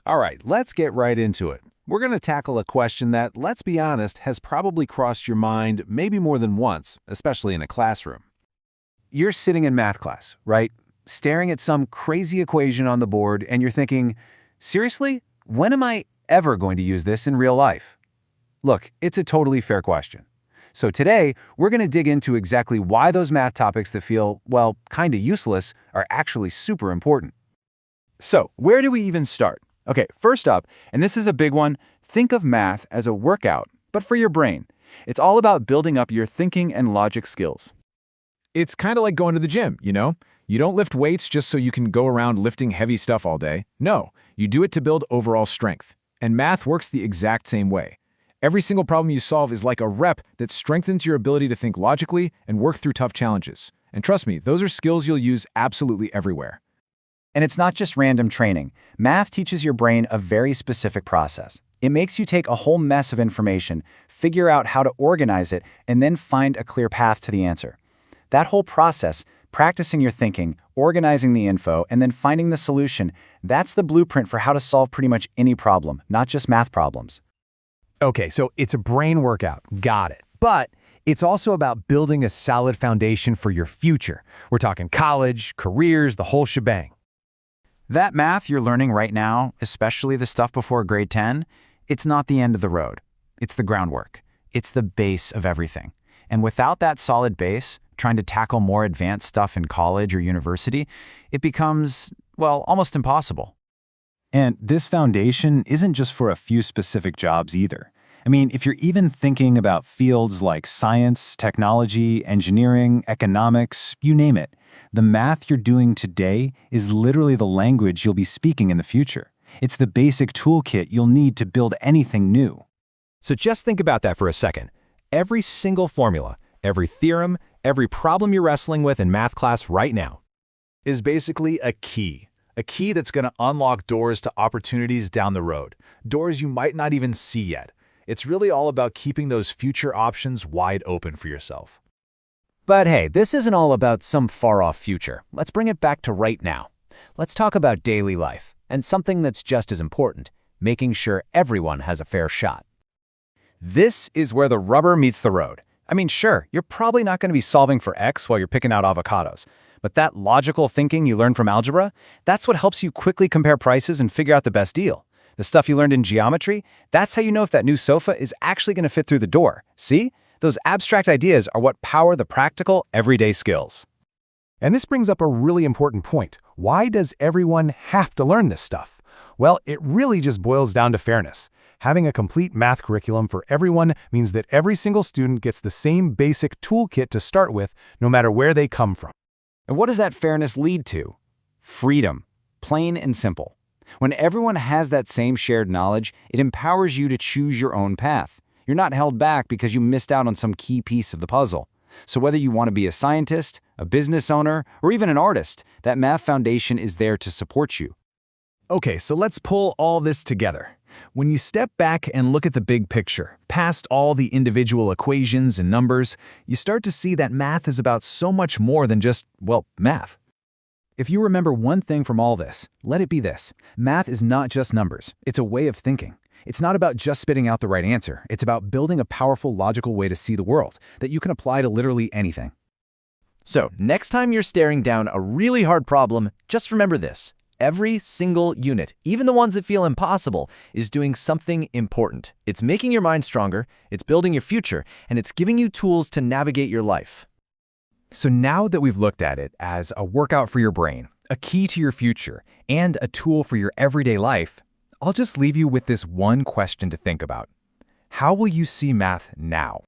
All right, let's get right into it. We're going to tackle a question that, let's be honest, has probably crossed your mind maybe more than once, especially in a classroom. You're sitting in math class, right? Staring at some crazy equation on the board, and you're thinking, seriously, when am I ever going to use this in real life? Look, it's a totally fair question. So today, we're going to dig into exactly why those math topics that feel, well, kinda useless are actually super important. So, where do we even start? Okay, first up, and this is a big one, think of math as a workout, but for your brain. It's all about building up your thinking and logic skills. It's kind of like going to the gym, you know? You don't lift weights just so you can go around lifting heavy stuff all day. No, you do it to build overall strength. And math works the exact same way. Every single problem you solve is like a rep that strengthens your ability to think logically and work through tough challenges. And trust me, those are skills you'll use absolutely everywhere. And it's not just random training. Math teaches your brain a very specific process. It makes you take a whole mess of information, figure out how to organize it, and then find a clear path to the answer. That whole process, practicing your thinking, organizing the info, and then finding the solution, that's the blueprint for how to solve pretty much any problem, not just math problems. Okay, so it's a brain workout. Got it. But it's also about building a solid foundation for your future. We're talking college, careers, the whole shebang. That math you're learning right now, especially the stuff before grade 10, it's not the end of the road. It's the groundwork. It's the base of everything. And without that solid base, trying to tackle more advanced stuff in college or university, it becomes, well, almost impossible. And this foundation isn't just for a few specific jobs either. I mean, if you're even thinking about fields like science, technology, engineering, economics, you name it, the math you're doing today is literally the language you'll be speaking in the future. It's the basic toolkit you'll need to build anything new. So just think about that for a second. Every single formula, every theorem, every problem you're wrestling with in math class right now Is basically a key that's going to unlock doors to opportunities down the road, doors you might not even see yet. It's really all about keeping those future options wide open for yourself. But hey, this isn't all about some far-off future. Let's bring it back to right now. Let's talk about daily life, and something that's just as important, making sure everyone has a fair shot. This is where the rubber meets the road. I mean, sure, you're probably not going to be solving for X while you're picking out avocados. But that logical thinking you learned from algebra, that's what helps you quickly compare prices and figure out the best deal. The stuff you learned in geometry, that's how you know if that new sofa is actually going to fit through the door. See? Those abstract ideas are what power the practical, everyday skills. And this brings up a really important point. Why does everyone have to learn this stuff? Well, it really just boils down to fairness. Having a complete math curriculum for everyone means that every single student gets the same basic toolkit to start with, no matter where they come from. And what does that fairness lead to? Freedom. Plain and simple. When everyone has that same shared knowledge, it empowers you to choose your own path. You're not held back because you missed out on some key piece of the puzzle. So whether you want to be a scientist, a business owner, or even an artist, that math foundation is there to support you. Okay, so let's pull all this together. When you step back and look at the big picture, past all the individual equations and numbers, you start to see that math is about so much more than just, well, math. If you remember one thing from all this, let it be this. Math is not just numbers. It's a way of thinking. It's not about just spitting out the right answer. It's about building a powerful, logical way to see the world that you can apply to literally anything. So, next time you're staring down a really hard problem, just remember this. Every single unit, even the ones that feel impossible, is doing something important. It's making your mind stronger, it's building your future, and it's giving you tools to navigate your life. So now that we've looked at it as a workout for your brain, a key to your future, and a tool for your everyday life, I'll just leave you with this one question to think about. How will you see math now?